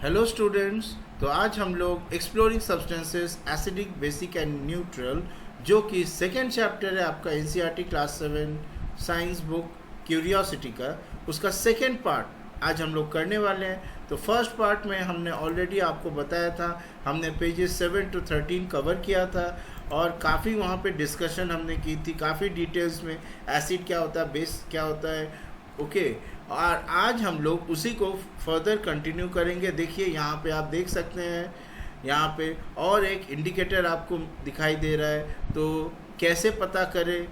Hello students. तो आज हम लोग exploring substances acidic basic and neutral जो कि सेकेंड चैप्टर है आपका NCERT class 7 science book curiosity का, उसका सेकेंड पार्ट आज हम लोग करने वाले हैं। तो फर्स्ट पार्ट में हमने ऑलरेडी आपको बताया था, हमने पेजेस 7 to 13 कवर किया था और काफ़ी वहाँ पे डिस्कशन हमने की थी, काफ़ी डिटेल्स में एसिड क्या होता है, बेस क्या होता है। ओके, और आज हम लोग उसी को फर्दर कंटिन्यू करेंगे। देखिए यहाँ पे आप देख सकते हैं, यहाँ पे और एक इंडिकेटर आपको दिखाई दे रहा है। तो कैसे पता करें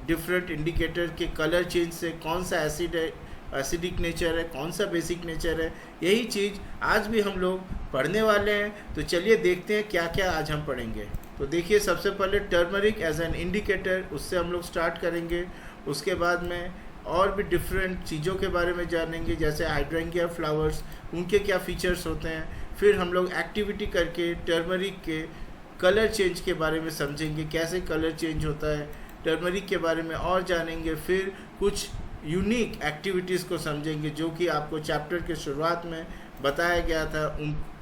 डिफरेंट इंडिकेटर के कलर चेंज से कौन सा एसिड है, एसिडिक नेचर है, कौन सा बेसिक नेचर है, यही चीज़ आज भी हम लोग पढ़ने वाले हैं। तो चलिए देखते हैं क्या क्या आज हम पढ़ेंगे। तो देखिए सबसे पहले टर्मरिक एज एन इंडिकेटर, उससे हम लोग स्टार्ट करेंगे। उसके बाद में और भी डिफरेंट चीज़ों के बारे में जानेंगे, जैसे हाइड्रेंगिया फ्लावर्स, उनके क्या फीचर्स होते हैं। फिर हम लोग एक्टिविटी करके टर्मरिक के कलर चेंज के बारे में समझेंगे, कैसे कलर चेंज होता है, टर्मरिक के बारे में और जानेंगे। फिर कुछ यूनिक एक्टिविटीज़ को समझेंगे जो कि आपको चैप्टर के शुरुआत में बताया गया था,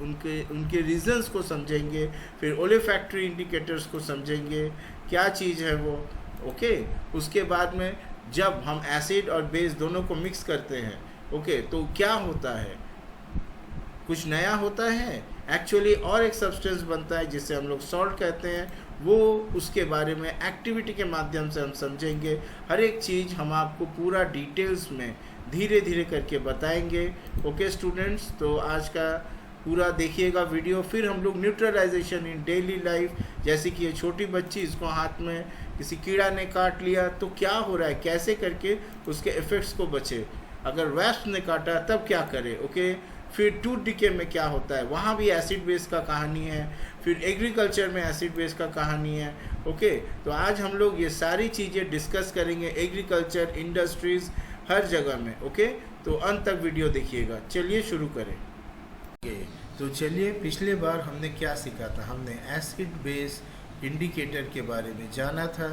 उनके रीजंस को समझेंगे। फिर ओलेफैक्टरी इंडिकेटर्स को समझेंगे, क्या चीज़ है वो। ओके, उसके बाद में जब हम एसिड और बेस दोनों को मिक्स करते हैं, ओके, तो क्या होता है, कुछ नया होता है एक्चुअली, और एक सब्सटेंस बनता है जिसे हम लोग सॉल्ट कहते हैं। वो उसके बारे में एक्टिविटी के माध्यम से हम समझेंगे। हर एक चीज़ हम आपको पूरा डिटेल्स में धीरे धीरे करके बताएंगे। ओके स्टूडेंट्स, तो आज का पूरा देखिएगा वीडियो। फिर हम लोग न्यूट्रलाइजेशन इन डेली लाइफ, जैसे कि ये छोटी बच्ची, इसको हाथ में किसी कीड़ा ने काट लिया तो क्या हो रहा है, कैसे करके उसके इफ़ेक्ट्स को बचे। अगर वेस्प ने काटा तब क्या करें। ओके, फिर टूथ डिके में क्या होता है, वहाँ भी एसिड बेस का कहानी है। फिर एग्रीकल्चर में एसिड बेस का कहानी है। ओके, तो आज हम लोग ये सारी चीज़ें डिस्कस करेंगे, एग्रीकल्चर, इंडस्ट्रीज़, हर जगह में। ओके, तो अंत तक वीडियो देखिएगा। चलिए शुरू करें। तो चलिए, पिछले बार हमने क्या सीखा था, हमने एसिड बेस इंडिकेटर के बारे में जाना था।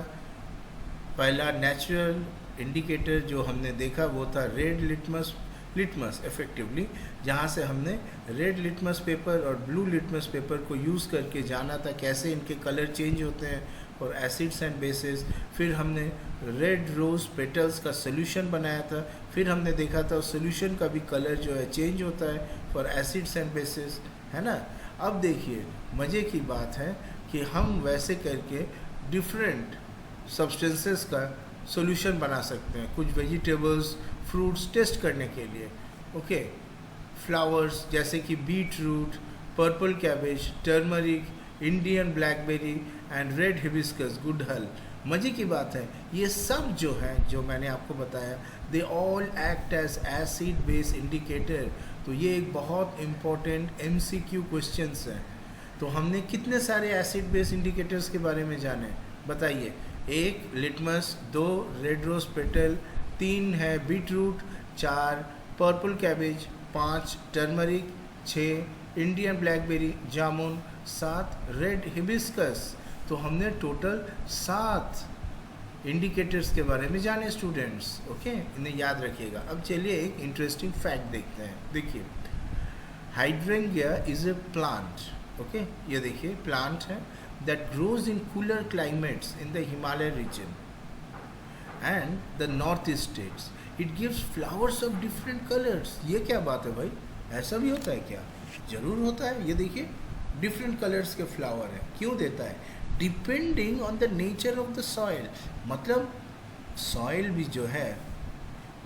पहला नेचुरल इंडिकेटर जो हमने देखा वो था रेड लिटमस इफेक्टिवली, जहाँ से हमने रेड लिटमस पेपर और ब्लू लिटमस पेपर को यूज़ करके जाना था कैसे इनके कलर चेंज होते हैं फॉर एसिड्स एंड बेसिस। फिर हमने रेड रोज़ पेटल्स का सोल्यूशन बनाया था। फिर हमने देखा था उस सोल्यूशन का भी कलर जो है चेंज होता है फॉर एसिड्स एंड बेसिस, है ना। अब देखिए मज़े की बात है कि हम वैसे करके डिफरेंट सब्सटेंसेस का सॉल्यूशन बना सकते हैं, कुछ वेजिटेबल्स, फ्रूट्स टेस्ट करने के लिए। ओके, फ्लावर्स जैसे कि beetroot, purple cabbage, turmeric, Indian blackberry and red hibiscus, गुड़हल। मज़े की बात है, ये सब जो है जो मैंने आपको बताया, they all act as acid base indicator. तो ये एक बहुत इम्पॉर्टेंट MCQ क्वेश्चंस है। तो हमने कितने सारे एसिड बेस इंडिकेटर्स के बारे में जाने, बताइए। 1 लिटमस, 2 रेड रोज पेटल, 3 है beetroot, 4 purple cabbage, 5 turmeric, 6 Indian blackberry jamun, 7 red hibiscus. तो हमने टोटल 7 इंडिकेटर्स के बारे में जाने स्टूडेंट्स। ओके, इन्हें याद रखिएगा। अब चलिए एक इंटरेस्टिंग फैक्ट देखते हैं। देखिए, हाइड्रेंगिया इज ए प्लांट। ओके, ये देखिए प्लांट है that grows in cooler climates in the Himalaya region and the northeast states. It gives flowers of different colors. ये क्या बात है भाई, ऐसा भी होता है क्या? जरूर होता है। ये देखिए डिफरेंट कलर्स के फ्लावर हैं। क्यों देता है? Depending on the nature of the soil. मतलब सॉइल भी जो है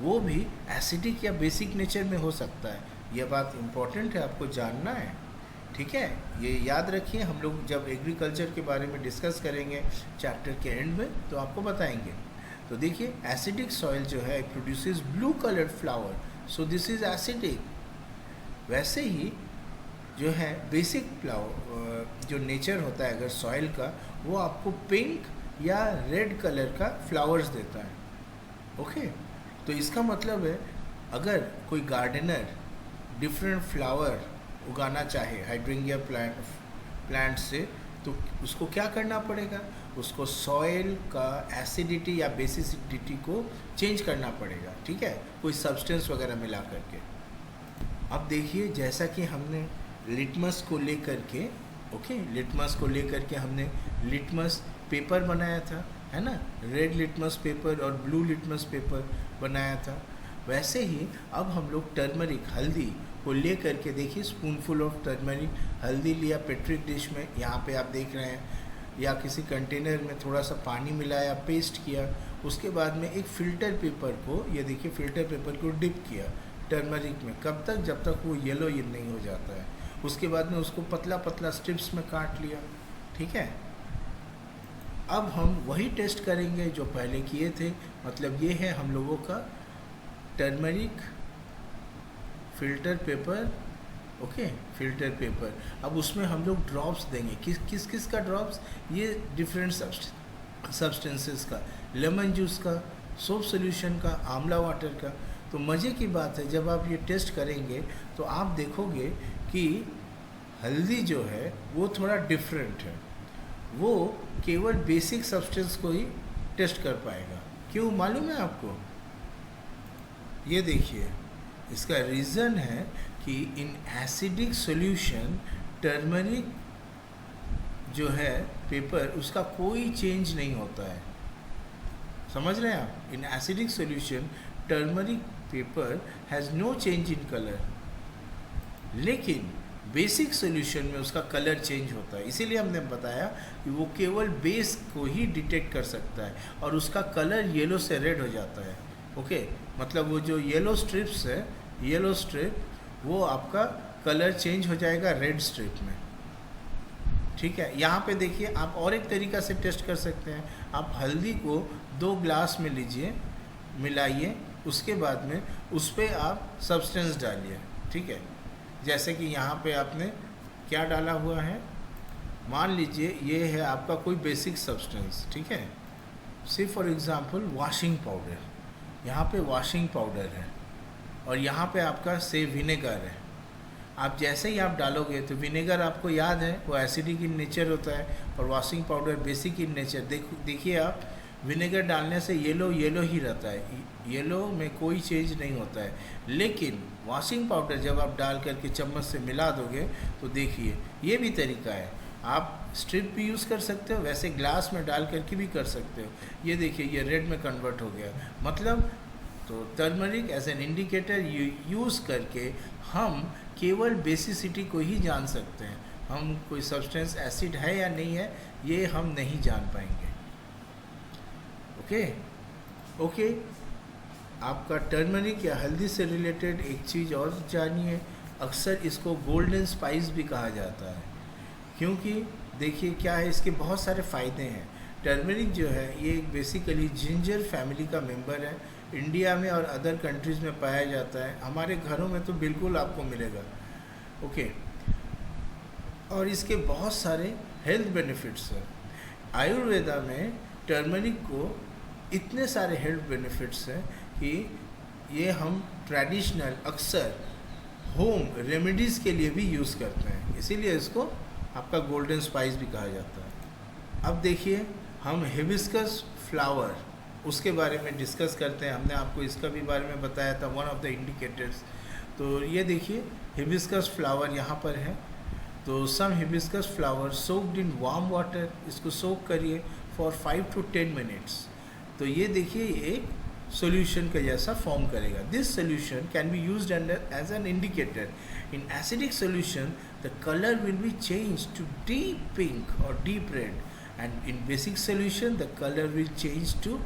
वो भी एसिडिक या बेसिक नेचर में हो सकता है। यह बात इम्पोर्टेंट है, आपको जानना है, ठीक है। ये याद रखिए, हम लोग जब एग्रीकल्चर के बारे में डिस्कस करेंगे चैप्टर के एंड में तो आपको बताएंगे। तो देखिए एसिडिक सॉइल जो है produces blue coloured flower, so this is acidic. वैसे ही जो है बेसिक फ्लावर जो नेचर होता है अगर सॉइल का, वो आपको पिंक या रेड कलर का फ्लावर्स देता है। ओके, तो इसका मतलब है अगर कोई गार्डनर डिफरेंट फ्लावर उगाना चाहे हाइड्रेंगिया प्लांट से, तो उसको क्या करना पड़ेगा, उसको सॉइल का एसिडिटी या बेसिसिटी को चेंज करना पड़ेगा, ठीक है, कोई सब्सटेंस वगैरह मिला करके। अब देखिए, जैसा कि हमने लिटमस को लेकर के, ओके, लिटमस को लेकर के हमने लिटमस पेपर बनाया था, है ना, रेड लिटमस पेपर और ब्लू लिटमस पेपर बनाया था। वैसे ही अब हम लोग टर्मरिक, हल्दी को ले करके, देखिए स्पूनफुल ऑफ टर्मरिक हल्दी लिया पेट्रिक डिश में, यहाँ पे आप देख रहे हैं, या किसी कंटेनर में थोड़ा सा पानी मिलाया, पेस्ट किया, उसके बाद में एक फ़िल्टर पेपर को, ये देखिए फ़िल्टर पेपर को डिप किया टर्मरिक में, कब तक, जब तक वो येलो ये नहीं हो जाता है। उसके बाद में उसको पतला पतला स्ट्रिप्स में काट लिया, ठीक है। अब हम वही टेस्ट करेंगे जो पहले किए थे, मतलब ये है हम लोगों का turmeric filter paper, okay, filter paper. अब उसमें हम लोग ड्रॉप्स देंगे, किस किस का ड्रॉप्स, ये डिफरेंट सब्सटेंसेस का, लेमन जूस का, सोप सोल्यूशन का, आंवला वाटर का। तो मज़े की बात है, जब आप ये टेस्ट करेंगे तो आप देखोगे कि हल्दी जो है वो थोड़ा डिफरेंट है, वो केवल बेसिक सब्सटेंस को ही टेस्ट कर पाएगा। क्यों मालूम है आपको? ये देखिए, इसका रीज़न है कि इन एसिडिक सॉल्यूशन टर्मरिक जो है पेपर, उसका कोई चेंज नहीं होता है, समझ रहे हैं आप? In acidic solution turmeric paper has no change in colour, लेकिन बेसिक सॉल्यूशन में उसका कलर चेंज होता है। इसीलिए हमने बताया कि वो केवल बेस को ही डिटेक्ट कर सकता है और उसका कलर येलो से रेड हो जाता है, ओके। मतलब वो जो येलो स्ट्रिप्स है, येलो स्ट्रिप, वो आपका कलर चेंज हो जाएगा रेड स्ट्रिप में, ठीक है। यहाँ पे देखिए, आप और एक तरीका से टेस्ट कर सकते हैं। आप हल्दी को 2 ग्लास में लीजिए, मिलाइए, उसके बाद में उस पर आप सब्सटेंस डालिए, ठीक है। जैसे कि यहाँ पे आपने क्या डाला हुआ है, मान लीजिए ये है आपका कोई बेसिक सब्सटेंस, ठीक है। सी फॉर एग्ज़ाम्पल वॉशिंग पाउडर, यहाँ पे वॉशिंग पाउडर है और यहाँ पे आपका से विनेगर है। आप जैसे ही आप डालोगे तो विनेगर आपको याद है वो एसिडिक इन नेचर होता है और washing powder basic in nature. देखिए आप, विनेगर डालने से येलो ही रहता है, येलो में कोई चेंज नहीं होता है। लेकिन वॉशिंग पाउडर जब आप डाल करके चम्मच से मिला दोगे तो देखिए, ये भी तरीका है, आप स्ट्रिप भी यूज़ कर सकते हो, वैसे ग्लास में डाल करके भी कर सकते हो। ये देखिए, ये रेड में कन्वर्ट हो गया, मतलब तो turmeric as an indicator use करके हम केवल बेसिसिटी को ही जान सकते हैं। हम कोई सब्सटेंस एसिड है या नहीं है ये हम नहीं जान पाएंगे, ओके। आपका टर्मरिक या हल्दी से रिलेटेड एक चीज़ और जानिए, अक्सर इसको गोल्डन स्पाइस भी कहा जाता है, क्योंकि देखिए क्या है, इसके बहुत सारे फ़ायदे हैं। टर्मरिक जो है ये बेसिकली जिंजर फैमिली का मेंबर है, इंडिया में और अदर कंट्रीज़ में पाया जाता है, हमारे घरों में तो बिल्कुल आपको मिलेगा, ओके। और इसके बहुत सारे हेल्थ बेनिफिट्स हैं। आयुर्वेदा में टर्मरिक को इतने सारे हेल्थ बेनिफिट्स हैं कि ये हम ट्रेडिशनल अक्सर होम रेमेडीज़ के लिए भी यूज़ करते हैं, इसीलिए इसको आपका गोल्डन स्पाइस भी कहा जाता है। अब देखिए, हम हिबिस्कस फ्लावर उसके बारे में डिस्कस करते हैं। हमने आपको इसका भी बारे में बताया था, वन ऑफ द इंडिकेटर्स। तो ये देखिए, हिबिस्कस फ्लावर यहाँ पर है। तो some hibiscus flower soaked in warm water, इसको सोक करिए फॉर 5 to 10 मिनट्स। तो ये देखिए एक सॉल्यूशन का जैसा फॉर्म करेगा। This solution can be used as an indicator. In acidic solution the colour will be change to deep pink और deep red, and in basic solution the colour will change to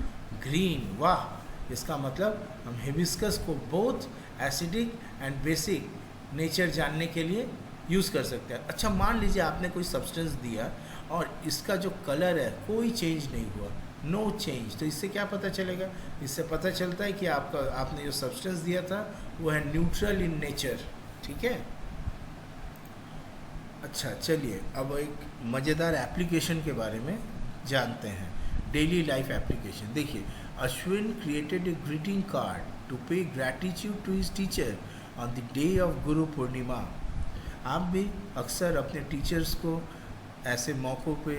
green. वाह, इसका मतलब हम hibiscus को both acidic and basic nature जानने के लिए use कर सकते हैं। अच्छा, मान लीजिए आपने कोई सब्सटेंस दिया और इसका जो कलर है कोई चेंज नहीं हुआ, नो चेंज, तो इससे क्या पता चलेगा? इससे पता चलता है कि आपने जो सब्सटेंस दिया था वो है न्यूट्रल इन नेचर, ठीक है। अच्छा, चलिए अब एक मज़ेदार एप्लीकेशन के बारे में जानते हैं, डेली लाइफ एप्लीकेशन। देखिए, Ashwin created a greeting card to pay gratitude to his teacher on the day of Guru Purnima. आप भी अक्सर अपने टीचर्स को ऐसे मौक़ों पे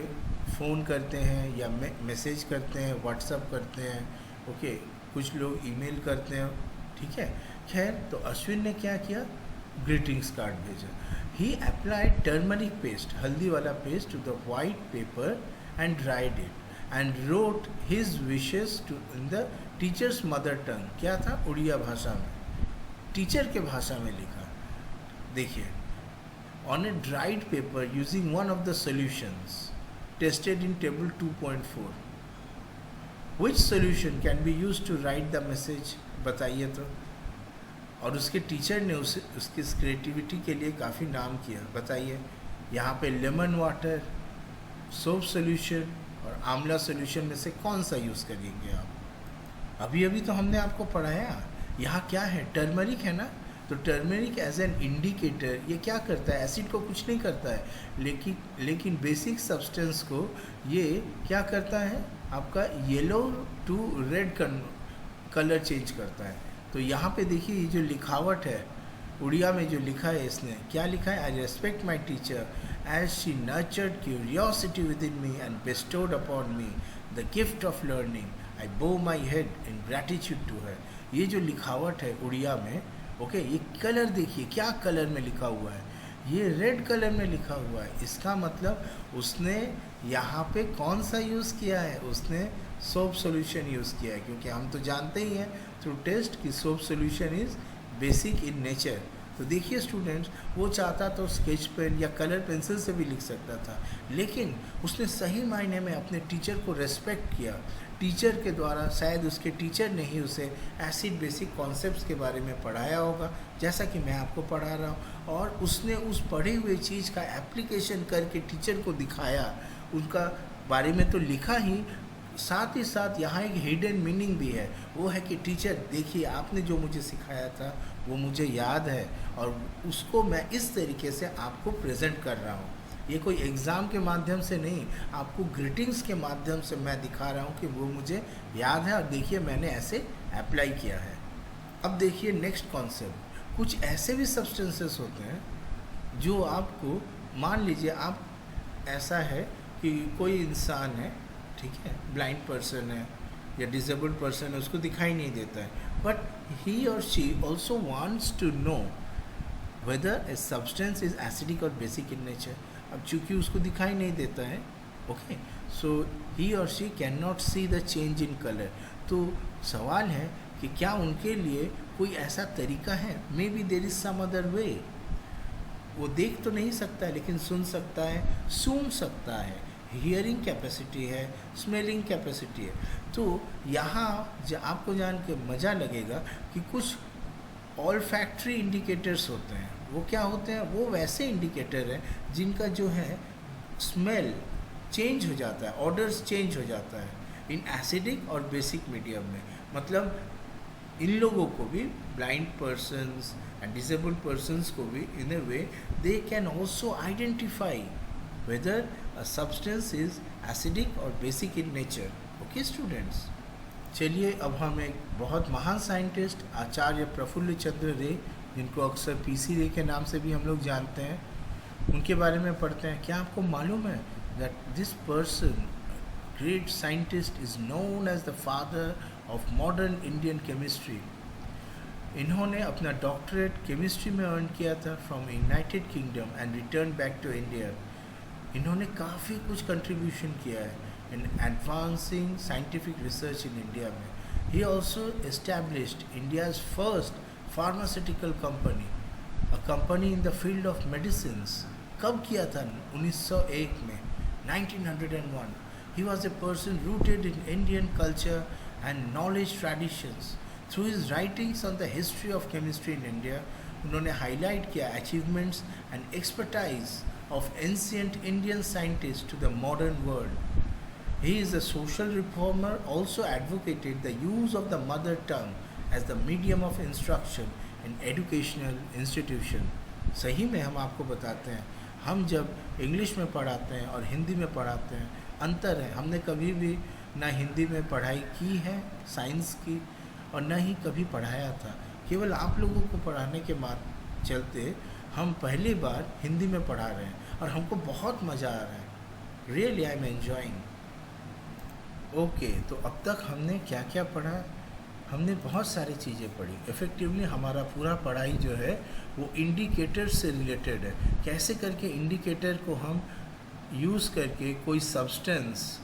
फ़ोन करते हैं या मैसेज करते हैं, व्हाट्सएप करते हैं, ओके, कुछ लोग ईमेल करते हैं, ठीक है। खैर, तो अश्विन ने क्या किया, ग्रीटिंग्स कार्ड भेजा. ही अप्लाइड टर्मरिक पेस्ट, हल्दी वाला पेस्ट, to the white paper and dried it and wrote his wishes to in the teacher's mother tongue. क्या था? उड़िया भाषा में, टीचर के भाषा में लिखा. देखिए, on a dried paper using one of the solutions tested in table 2.4. Which solution can be used to write the message? बताइए तो. और उसके टीचर ने उसकी क्रिएटिविटी के लिए काफ़ी नाम किया. बताइए, यहाँ पे लेमन वाटर, सोप सोल्यूशन और आंवला सोल्यूशन में से कौन सा यूज़ करेंगे आप? अभी अभी तो हमने आपको पढ़ाया. यहाँ क्या है? टर्मरिक है ना. तो टर्मरिक एज एन इंडिकेटर ये क्या करता है? एसिड को कुछ नहीं करता है, लेकिन बेसिक सब्सटेंस को ये क्या करता है? आपका yellow to red colour change करता है. तो यहाँ पे देखिए, ये जो लिखावट है उड़िया में जो लिखा है, इसने क्या लिखा है? I respect my teacher as she nurtured curiosity within me and bestowed upon me the gift of learning. I bow my head in gratitude to her. ये जो लिखावट है उड़िया में, ओके, ये कलर देखिए क्या कलर में लिखा हुआ है. ये रेड कलर में लिखा हुआ है. इसका मतलब उसने यहाँ पे कौन सा यूज़ किया है? उसने सोप सॉल्यूशन यूज़ किया है, क्योंकि हम तो जानते ही हैं थ्रू टेस्ट कि soap solution is basic in nature. तो देखिए स्टूडेंट्स, वो चाहता तो स्केच पेन या कलर पेंसिल से भी लिख सकता था, लेकिन उसने सही मायने में अपने टीचर को रेस्पेक्ट किया. टीचर के द्वारा शायद उसके टीचर ने ही उसे एसिड बेसिक कॉन्सेप्ट्स के बारे में पढ़ाया होगा, जैसा कि मैं आपको पढ़ा रहा हूँ, और उसने उस पढ़ी हुई चीज़ का एप्लीकेशन करके टीचर को दिखाया. उनका बारे में तो लिखा ही, साथ ही साथ यहाँ एक हिडन मीनिंग भी है. वो है कि टीचर देखिए, आपने जो मुझे सिखाया था वो मुझे याद है, और उसको मैं इस तरीके से आपको प्रेजेंट कर रहा हूँ. ये कोई एग्ज़ाम के माध्यम से नहीं, आपको ग्रीटिंग्स के माध्यम से मैं दिखा रहा हूँ कि वो मुझे याद है, और देखिए मैंने ऐसे अप्लाई किया है. अब देखिए नेक्स्ट कॉन्सेप्ट. कुछ ऐसे भी सब्सटेंसेस होते हैं जो आपको, मान लीजिए आप, ऐसा है कि कोई इंसान है, ठीक है, ब्लाइंड पर्सन है या डिसेबल्ड पर्सन है, उसको दिखाई नहीं देता है, बट ही और she also wants to know whether a substance is acidic और बेसिक इन नेचर. अब चूंकि उसको दिखाई नहीं देता है, ओके, सो ही और she can not see the change in colour. तो सवाल है कि क्या उनके लिए कोई ऐसा तरीका है? Maybe there is some other way. वो देख तो नहीं सकता है, लेकिन सुन सकता है, सूंघ सकता है, हियरिंग कैपेसिटी है, स्मेलिंग कैपेसिटी है. तो यहाँ आपको जान के मज़ा लगेगा कि कुछ ऑल्फैक्टरी इंडिकेटर्स होते हैं. वो क्या होते हैं? वो वैसे इंडिकेटर हैं जिनका जो है स्मेल चेंज हो जाता है, ऑर्डर्स चेंज हो जाता है इन एसिडिक और बेसिक मीडियम में. मतलब इन लोगों को भी, blind persons and disabled persons को भी, in a way they can also identify whether a substance is acidic or basic in nature. Okay students, चलिए अब हम एक बहुत महान साइंटिस्ट आचार्य प्रफुल्ल चंद्र रे, जिनको अक्सर पीसी रे के नाम से भी हम लोग जानते हैं, उनके बारे में पढ़ते हैं. क्या आपको मालूम है that this person, great scientist, is known as the father of modern Indian chemistry. इन्होंने अपना डॉक्टरेट केमिस्ट्री में अर्न किया था from United Kingdom and return back to India. इन्होंने काफ़ी कुछ कंट्रीब्यूशन किया है in advancing scientific research in India में. He also established India's first pharmaceutical company, a company in the field of medicines. कब किया था? 1901 में, 1901. He was a person rooted in Indian culture and knowledge traditions. Through his writings on the history of chemistry in India, उन्होंने highlight किया achievements and expertise of ancient Indian scientists to the modern world. He is a social reformer, also advocated the use of the mother tongue as the medium of instruction in educational institution. सही में हम आपको बताते हैं, हम जब English में पढ़ाते हैं और हिंदी में पढ़ाते हैं, अंतर है. हमने कभी भी ना हिंदी में पढ़ाई की है साइंस की, और ना ही कभी पढ़ाया था. केवल आप लोगों को पढ़ाने के चलते हम पहली बार हिंदी में पढ़ा रहे हैं, और हमको बहुत मज़ा आ रहा है. Really I am enjoying. Okay, तो अब तक हमने क्या क्या पढ़ा? हमने बहुत सारी चीज़ें पढ़ी। इफ़ेक्टिवली हमारा पूरा पढ़ाई जो है वो इंडिकेटर से रिलेटेड है, कैसे करके इंडिकेटर को हम यूज़ करके कोई सब्सटेंस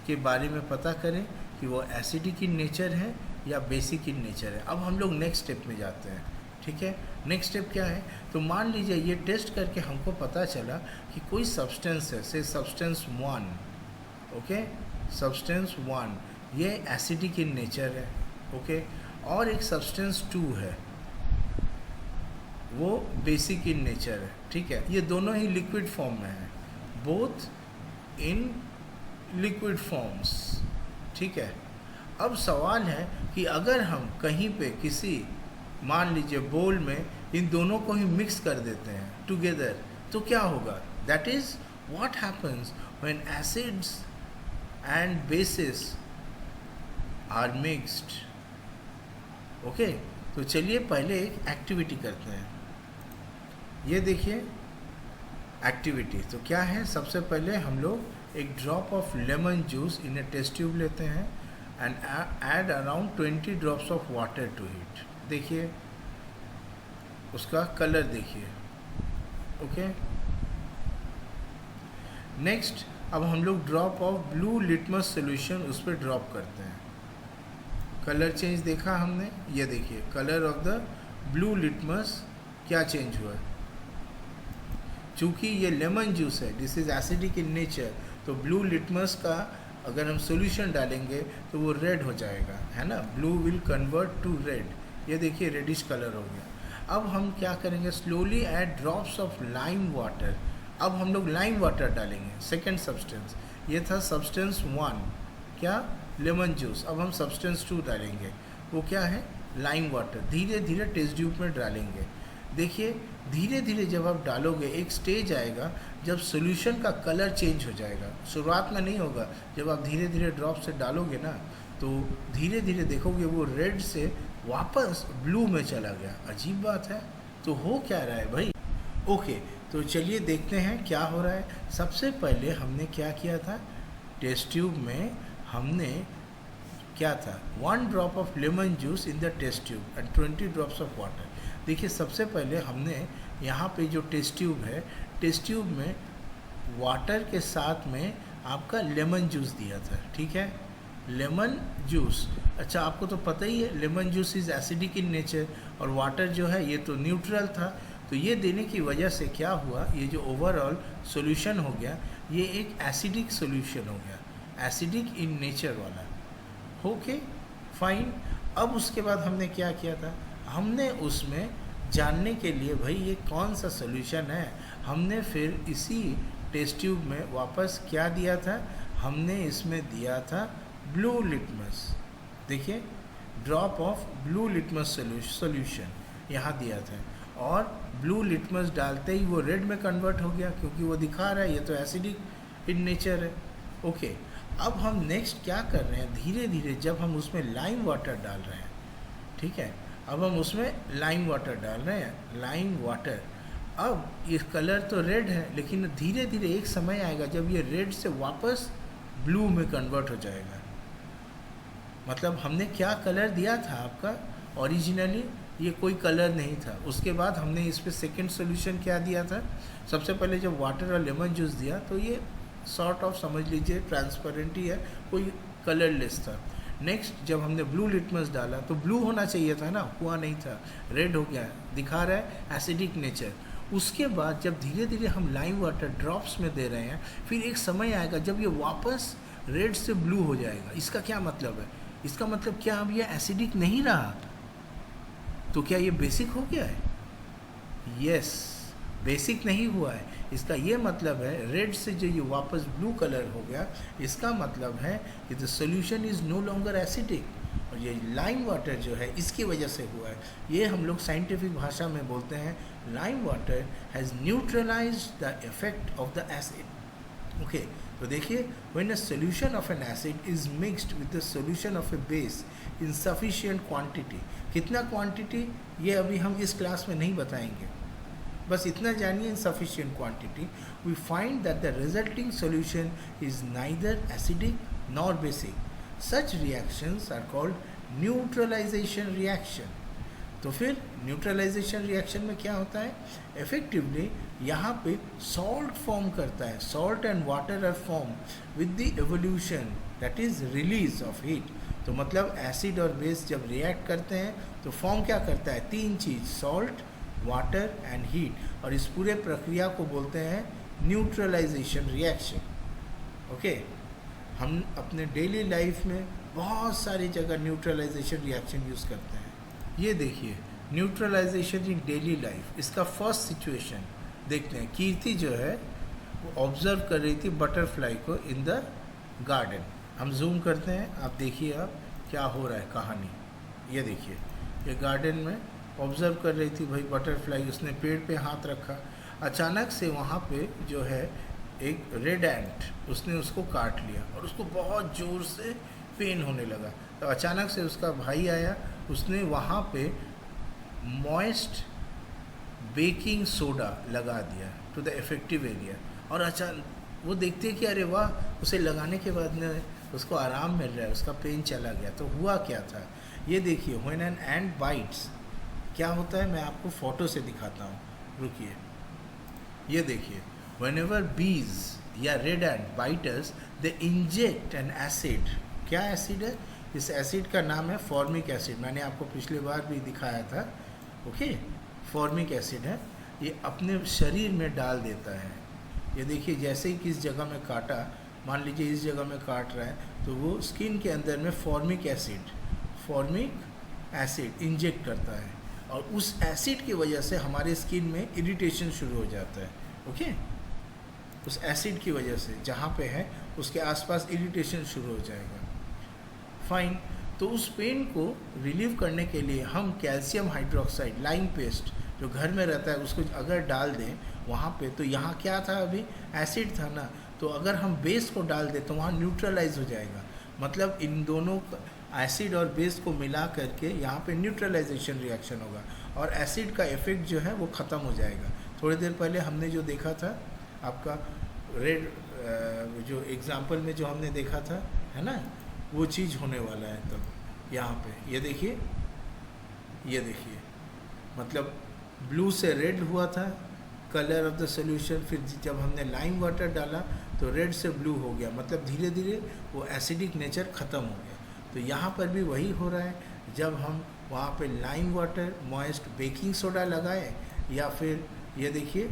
के बारे में पता करें कि वो एसिडिक इन नेचर है या बेसिक इन नेचर है। अब हम लोग नेक्स्ट स्टेप में जाते हैं, ठीक है। नेक्स्ट स्टेप क्या है, तो मान लीजिए ये टेस्ट करके हमको पता चला कि कोई सब्सटेंस है, से सब्सटेंस 1, ओके, सब्सटेंस 1 ये एसिडिक इन नेचर है, ओके, और एक सब्सटेंस 2 है वो बेसिक इन नेचर है, ठीक है। ये दोनों ही लिक्विड फॉर्म में है, बोथ इन लिक्विड फॉर्म्स, ठीक है। अब सवाल है कि अगर हम कहीं पे किसी, मान लीजिए बोल में इन दोनों को ही मिक्स कर देते हैं टुगेदर, तो क्या होगा, that is what happens when acids and bases are mixed, okay. तो चलिए पहले एक एक्टिविटी करते हैं। ये देखिए एक्टिविटी तो क्या है, सबसे पहले हम लोग एक drop of lemon juice in a test tube लेते हैं and add around 20 drops of water to it. देखिए उसका कलर देखिए, ओके। नेक्स्ट अब हम लोग drop of blue litmus solution उस पर ड्रॉप करते हैं। कलर चेंज देखा हमने, ये देखिए colour of the blue litmus क्या चेंज हुआ है, चूँकि ये लेमन जूस है, this is acidic in nature, तो ब्लू लिटमस का अगर हम सॉल्यूशन डालेंगे तो वो रेड हो जाएगा, है ना, blue will convert to red. ये देखिए रेडिश कलर हो गया। अब हम क्या करेंगे, slowly add drops of lime water. अब हम लोग लाइम वाटर डालेंगे, सेकेंड सब्सटेंस, ये था सब्सटेंस 1 क्या, लेमन जूस। अब हम सब्सटेंस 2 डालेंगे, वो क्या है, लाइम वाटर। धीरे धीरे टेस्ट ट्यूब में डालेंगे। देखिए धीरे धीरे जब आप डालोगे एक स्टेज आएगा जब सॉल्यूशन का कलर चेंज हो जाएगा। शुरुआत में नहीं होगा, जब आप धीरे धीरे ड्रॉप से डालोगे ना तो धीरे धीरे देखोगे वो रेड से वापस ब्लू में चला गया। अजीब बात है, तो हो क्या रहा है भाई। ओके, तो चलिए देखते हैं क्या हो रहा है। सबसे पहले हमने क्या किया था, टेस्ट ट्यूब में हमने क्या था, 1 drop of lemon juice in the test tube and 20 drops of water. देखिए सबसे पहले हमने यहाँ पे जो टेस्ट ट्यूब है, टेस्ट ट्यूब में वाटर के साथ में आपका लेमन जूस दिया था, ठीक है, लेमन जूस। अच्छा आपको तो पता ही है lemon juice is acidic in nature और वाटर जो है ये तो न्यूट्रल था। तो ये देने की वजह से क्या हुआ, ये जो ओवरऑल सॉल्यूशन हो गया ये एक एसिडिक सॉल्यूशन हो गया, एसिडिक इन नेचर वाला। Okay fine. अब उसके बाद हमने क्या किया था, हमने उसमें जानने के लिए भाई ये कौन सा सॉल्यूशन है, हमने फिर इसी टेस्ट ट्यूब में वापस क्या दिया था, हमने इसमें दिया था ब्लू लिटमस। देखिए drop of blue litmus solution यहाँ दिया था और ब्लू लिटमस डालते ही वो रेड में कन्वर्ट हो गया क्योंकि वो दिखा रहा है ये तो एसिडिक इन नेचर है। ओके, अब हम नेक्स्ट क्या कर रहे हैं, धीरे धीरे जब हम उसमें लाइम वाटर डाल रहे हैं, ठीक है, अब हम उसमें लाइम वाटर डाल रहे हैं, लाइम वाटर। अब ये कलर तो रेड है लेकिन धीरे धीरे एक समय आएगा जब ये रेड से वापस ब्लू में कन्वर्ट हो जाएगा। मतलब हमने क्या कलर दिया था आपका ओरिजिनली, ये कोई कलर नहीं था। उसके बाद हमने इस पर सेकेंड सोल्यूशन क्या दिया था, सबसे पहले जब वाटर और लेमन जूस दिया तो ये सॉर्ट ऑफ समझ लीजिए ट्रांसपेरेंट ही है, कोई कलरलेस था। नेक्स्ट जब हमने ब्लू लिटमस डाला तो ब्लू होना चाहिए था ना, हुआ नहीं था, रेड हो गया, दिखा रहा है एसिडिक नेचर। उसके बाद जब धीरे धीरे हम लाइम वाटर ड्रॉप्स में दे रहे हैं, फिर एक समय आएगा जब ये वापस रेड से ब्लू हो जाएगा। इसका क्या मतलब है, इसका मतलब क्या अब ये एसिडिक नहीं रहा, तो क्या ये बेसिक हो गया है? यस, बेसिक नहीं हुआ है। इसका ये मतलब है रेड से जो ये वापस ब्लू कलर हो गया, इसका मतलब है कि the solution is no longer acidic, और ये लाइम वाटर जो है इसकी वजह से हुआ है। ये हम लोग साइंटिफिक भाषा में बोलते हैं lime water has neutralised the effect of the acid. Okay, तो देखिए when a solution of N acid is mixed with the solution of A base in sufficient quantity, कितना क्वांटिटी ये अभी हम इस क्लास में नहीं बताएंगे, बस इतना जानिए, in sufficient quantity we find that the resulting solution is neither acidic nor basic. Such reactions are called neutralisation reaction. तो फिर न्यूट्रलाइजेशन रिएक्शन में क्या होता है, इफेक्टिवली यहाँ पे सॉल्ट फॉर्म करता है, salt and water are form with the evolution that is release of heat. तो मतलब एसिड और बेस जब रिएक्ट करते हैं तो फॉर्म क्या करता है, तीन चीज़, सॉल्ट, वाटर एंड हीट, और इस पूरे प्रक्रिया को बोलते हैं न्यूट्रलाइजेशन रिएक्शन। ओके, हम अपने डेली लाइफ में बहुत सारी जगह न्यूट्रलाइजेशन रिएक्शन यूज़ करते हैं। ये देखिए न्यूट्रलाइजेशन इन डेली लाइफ, इसका फर्स्ट सिचुएशन देखते हैं। कीर्ति जो है वो ऑब्जर्व कर रही थी बटरफ्लाई को इन द गार्डन। हम जूम करते हैं, आप देखिए आप क्या हो रहा है कहानी। ये देखिए, ये गार्डन में ऑब्जर्व कर रही थी भाई बटरफ्लाई, उसने पेड़ पे हाथ रखा, अचानक से वहाँ पे जो है एक रेड एंट, उसने उसको काट लिया और उसको बहुत ज़ोर से पेन होने लगा। तो अचानक से उसका भाई आया, उसने वहाँ पे मॉइस्ट बेकिंग सोडा लगा दिया टू द इफेक्टिव एरिया, और अचानक वो देखते कि अरे वाह, उसे लगाने के बाद में उसको आराम मिल रहा है, उसका पेन चला गया। तो हुआ क्या था, ये देखिए, व्हेन एन एंट बाइट्स, क्या होता है मैं आपको फ़ोटो से दिखाता हूँ, रुकिए। ये देखिए, व्हेनेवर बीज या रेड एंट बाइटर्स दे इंजेक्ट एन एसिड। क्या एसिड है, इस एसिड का नाम है फॉर्मिक एसिड, मैंने आपको पिछली बार भी दिखाया था। ओके, फॉर्मिक एसिड है, ये अपने शरीर में डाल देता है। ये देखिए, जैसे ही किस जगह में काटा, मान लीजिए इस जगह में काट रहा है, तो वो स्किन के अंदर में फॉर्मिक एसिड इंजेक्ट करता है, और उस एसिड की वजह से हमारे स्किन में इरिटेशन शुरू हो जाता है। ओके, उस एसिड की वजह से जहाँ पे है उसके आसपास इरिटेशन शुरू हो जाएगा। फाइन, तो उस पेन को रिलीव करने के लिए हम कैल्शियम हाइड्रोक्साइड, लाइम पेस्ट जो घर में रहता है, उसको अगर डाल दें वहाँ पे, तो यहाँ क्या था, अभी एसिड था ना, तो अगर हम बेस को डाल दें तो वहाँ न्यूट्रलाइज हो जाएगा। मतलब इन दोनों एसिड और बेस को मिला करके यहाँ पे न्यूट्रलाइजेशन रिएक्शन होगा, और एसिड का इफेक्ट जो है वो ख़त्म हो जाएगा। थोड़ी देर पहले हमने जो देखा था आपका रेड, जो एग्जाम्पल में जो हमने देखा था, है ना, वो चीज़ होने वाला है। तब यहाँ पे ये देखिए, मतलब ब्लू से रेड हुआ था कलर ऑफ द सॉल्यूशन, फिर जब हमने लाइम वाटर डाला तो रेड से ब्लू हो गया, मतलब धीरे धीरे वो एसिडिक नेचर ख़त्म हो गया। तो यहाँ पर भी वही हो रहा है, जब हम वहाँ पे lime water, moist baking soda लगाए, या फिर ये देखिए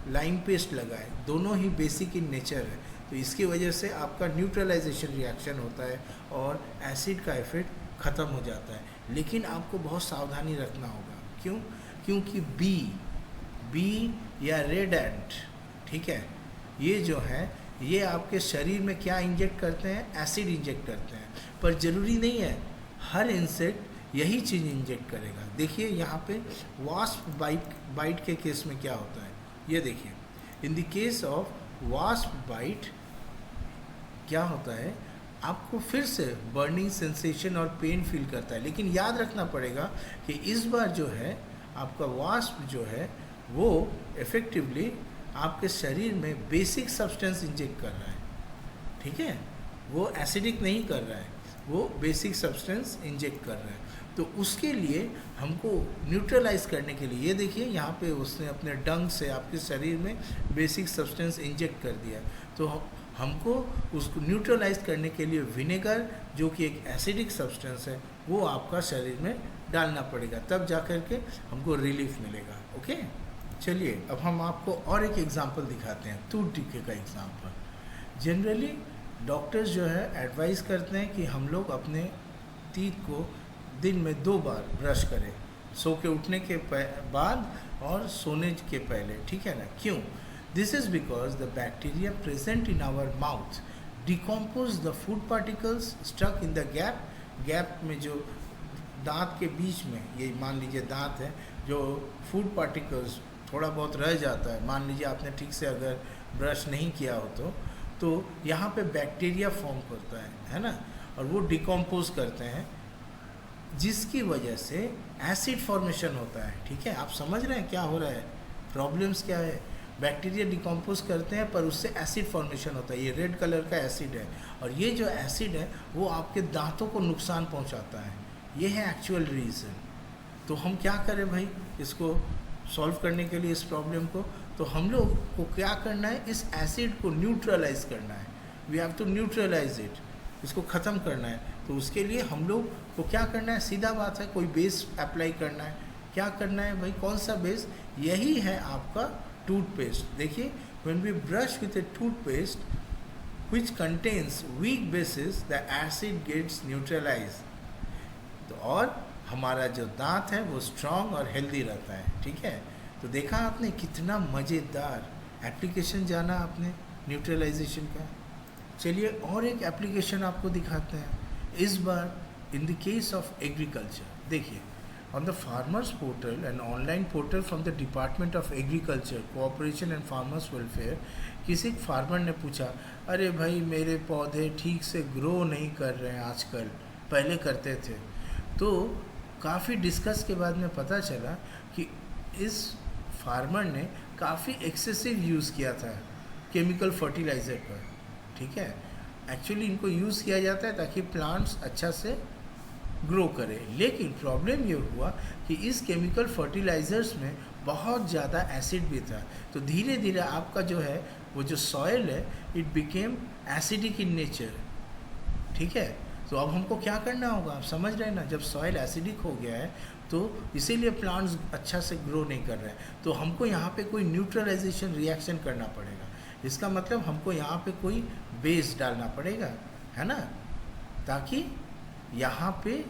लाइम पेस्ट लगाए, दोनों ही बेसिक इन नेचर है, तो इसकी वजह से आपका न्यूट्रलाइजेशन रिएक्शन होता है और एसिड का इफेक्ट ख़त्म हो जाता है। लेकिन आपको बहुत सावधानी रखना होगा, क्यों, क्योंकि बी या रेड एंट, ठीक है, ये जो है ये आपके शरीर में क्या इंजेक्ट करते हैं, एसिड इंजेक्ट करते हैं, पर ज़रूरी नहीं है हर इंसेक्ट यही चीज़ इंजेक्ट करेगा। देखिए यहाँ पे वास्प बाइट के केस में क्या होता है, ये देखिए, in the case of wasp bite क्या होता है, आपको फिर से बर्निंग सेंसेशन और पेन फील करता है। लेकिन याद रखना पड़ेगा कि इस बार जो है आपका वास्प जो है वो इफ़ेक्टिवली आपके शरीर में बेसिक सब्सटेंस इंजेक्ट कर रहा है, ठीक है, वो एसिडिक नहीं कर रहा है, वो बेसिक सब्सटेंस इंजेक्ट कर रहा है। तो उसके लिए हमको न्यूट्रलाइज करने के लिए, ये देखिए यहाँ पे उसने अपने डंग से आपके शरीर में बेसिक सब्सटेंस इंजेक्ट कर दिया। तो हमको उसको न्यूट्रलाइज करने के लिए विनेगर, जो कि एक एसिडिक सब्सटेंस है, वो आपका शरीर में डालना पड़ेगा, तब जा कर के हमको रिलीफ मिलेगा। ओके, चलिए अब हम आपको और एक एग्जांपल दिखाते हैं, टूथ टिक्के का एग्जांपल। जनरली डॉक्टर्स जो है एडवाइस करते हैं कि हम लोग अपने टीथ को दिन में 2 बार ब्रश करें, सो के उठने के बाद और सोने के पहले, ठीक है ना। क्यों? This is because the bacteria present in our mouth decompose the food particles stuck in the gap में, जो दांत के बीच में, ये मान लीजिए दांत है, जो फूड पार्टिकल्स थोड़ा बहुत रह जाता है, मान लीजिए आपने ठीक से अगर ब्रश नहीं किया हो तो यहाँ पे बैक्टीरिया फॉर्म करता है ना, और वो डिकम्पोज करते हैं, जिसकी वजह से एसिड फॉर्मेशन होता है। ठीक है, आप समझ रहे हैं क्या हो रहा है, प्रॉब्लम्स क्या है। बैक्टीरिया डिकम्पोज करते हैं पर उससे एसिड फॉर्मेशन होता है, ये रेड कलर का एसिड है, और ये जो एसिड है वो आपके दांतों को नुकसान पहुंचाता है। ये है एक्चुअल रीज़न। तो हम क्या करें भाई इसको सॉल्व करने के लिए इस प्रॉब्लम को? तो हम लोग को क्या करना है, इस एसिड को न्यूट्रलाइज करना है। We have to neutralize it, इसको ख़त्म करना है। तो उसके लिए हम लोग को क्या करना है, सीधा बात है, कोई बेस अप्लाई करना है। क्या करना है भाई, कौन सा बेस? यही है आपका टूथपेस्ट। देखिए, when we brush with a toothpaste which contains weak bases, the acid gets neutralized। तो और हमारा जो दांत है वो स्ट्रॉन्ग और हेल्दी रहता है, ठीक है। तो देखा आपने कितना मज़ेदार एप्लीकेशन जाना आपने न्यूट्रलाइजेशन का। चलिए और एक एप्लीकेशन आपको दिखाते हैं, इस बार in the case of agriculture. देखिए, on the farmers portal, an online portal from the Department of Agriculture, Cooperation and Farmers Welfare, किसी फार्मर ने पूछा, अरे भाई मेरे पौधे ठीक से ग्रो नहीं कर रहे हैं आजकल, पहले करते थे। तो काफ़ी डिस्कस के बाद में पता चला कि इस फार्मर ने काफ़ी एक्सेसिव यूज़ किया था केमिकल फर्टिलाइज़र का, ठीक है। एक्चुअली इनको यूज़ किया जाता है ताकि प्लांट्स अच्छा से ग्रो करे, लेकिन प्रॉब्लम ये हुआ कि इस केमिकल फर्टिलाइज़र्स में बहुत ज़्यादा एसिड भी था। तो धीरे धीरे आपका जो है वो जो सॉइल है it became acidic in nature, ठीक है। तो अब हमको क्या करना होगा, आप समझ रहे हैं ना, जब सॉइल एसिडिक हो गया है तो इसीलिए प्लांट्स अच्छा से ग्रो नहीं कर रहे हैं। तो हमको यहाँ पे कोई न्यूट्रलाइजेशन रिएक्शन करना पड़ेगा। इसका मतलब हमको यहाँ पे कोई बेस डालना पड़ेगा, है ना, ताकि यहाँ पे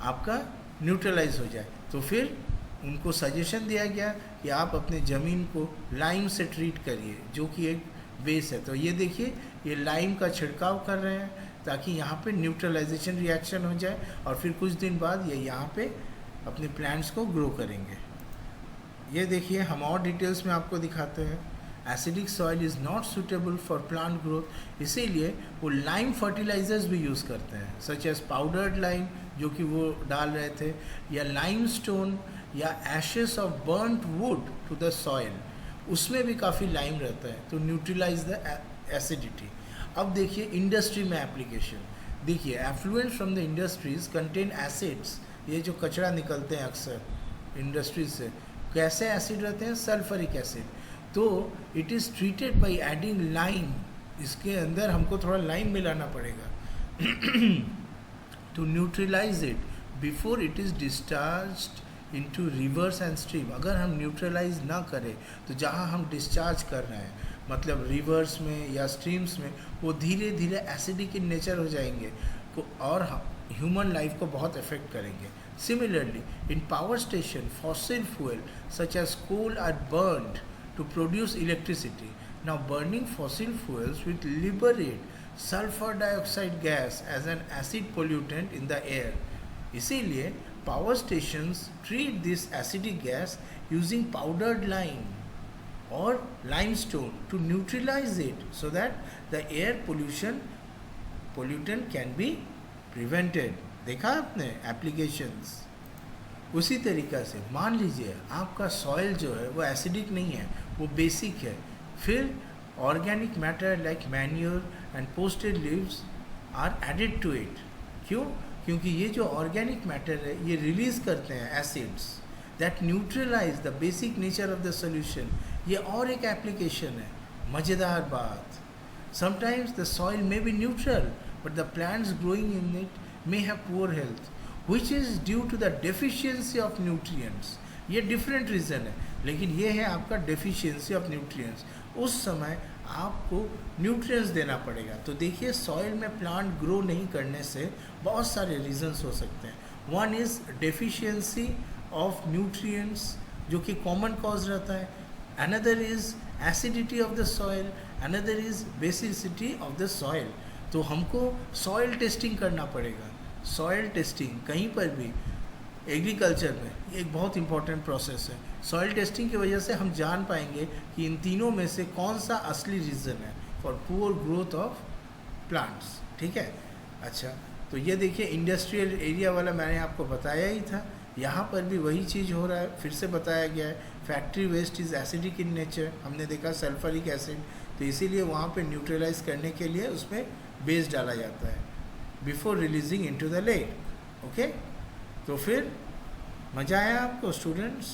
आपका न्यूट्रलाइज हो जाए। तो फिर उनको सजेशन दिया गया कि आप अपने ज़मीन को लाइम से ट्रीट करिए, जो कि एक बेस है। तो ये देखिए, ये लाइम का छिड़काव कर रहे हैं ताकि यहाँ पे न्यूट्रलाइजेशन रिएक्शन हो जाए, और फिर कुछ दिन बाद ये यहाँ पे अपने प्लांट्स को ग्रो करेंगे। ये देखिए, हम और डिटेल्स में आपको दिखाते हैं। Acidic soil is not suitable for plant growth, इसीलिए वो लाइम फर्टिलाइजर्स भी यूज़ करते हैं, सच एज पाउडर्ड लाइम जो कि वो डाल रहे थे, या लाइम स्टोन, या ashes of burned wood to the soil, उसमें भी काफ़ी लाइम रहता है टू न्यूट्रलाइज द एसिडिटी। अब देखिए इंडस्ट्री में एप्लीकेशन। देखिए, effluent from the industries contain acids, ये जो कचरा निकलते हैं अक्सर इंडस्ट्रीज से, कैसे एसिड रहते हैं, सल्फरिक एसिड। तो it is treated by adding lime, इसके अंदर हमको थोड़ा लाइम मिलाना पड़ेगा to neutralize it before it is discharged into rivers and stream. अगर हम न्यूट्रलाइज ना करें तो जहाँ हम डिस्चार्ज कर रहे हैं, मतलब रिवर्स में या स्ट्रीम्स में, वो धीरे धीरे एसिडिक इन नेचर हो जाएंगे और ह्यूमन लाइफ को बहुत इफेक्ट करेंगे। Similarly, in power station, fossil fuel such as coal are burned to produce electricity. Now, burning fossil fuels will liberate sulfur dioxide gas as an acid pollutant in the air. इसीलिए power stations treat this acidic gas using powdered lime or limestone to neutralize it so that the air pollutant can be prevented. देखा आपने applications. उसी तरीक़ा से मान लीजिए आपका soil जो है वो एसिडिक नहीं है, वो बेसिक है, फिर organic matter like manure and posted leaves are added to it. क्यों? क्योंकि ये जो ऑर्गेनिक मैटर है ये रिलीज करते हैं acids that neutralize the basic nature of the solution. ये और एक एप्लीकेशन है, मज़ेदार बात। Sometimes the soil may be neutral but the plants growing in it may have poor health which is due to the deficiency of nutrients। ये different reason है, लेकिन ये है आपका deficiency of nutrients। उस समय आपको nutrients देना पड़ेगा। तो देखिए, सॉइल में प्लांट ग्रो नहीं करने से बहुत सारे reasons हो सकते हैं। One is deficiency of nutrients जो कि common cause रहता है, another is acidity of the soil, another is basicity of the soil। तो हमको सॉइल टेस्टिंग करना पड़ेगा। सॉइल टेस्टिंग कहीं पर भी एग्रीकल्चर में एक बहुत इंपॉर्टेंट प्रोसेस है। सॉइल टेस्टिंग की वजह से हम जान पाएंगे कि इन तीनों में से कौन सा असली रीज़न है for poor growth of plants, ठीक है। अच्छा, तो ये देखिए इंडस्ट्रियल एरिया वाला मैंने आपको बताया ही था, यहाँ पर भी वही चीज़ हो रहा है, फिर से बताया गया है। Factory waste is acidic in nature, हमने देखा सल्फरिक एसिड, तो इसीलिए वहाँ पे न्यूट्रलाइज करने के लिए उसमें बेस डाला जाता है before releasing into the lake. Okay, तो फिर मज़ा आया आपको स्टूडेंट्स?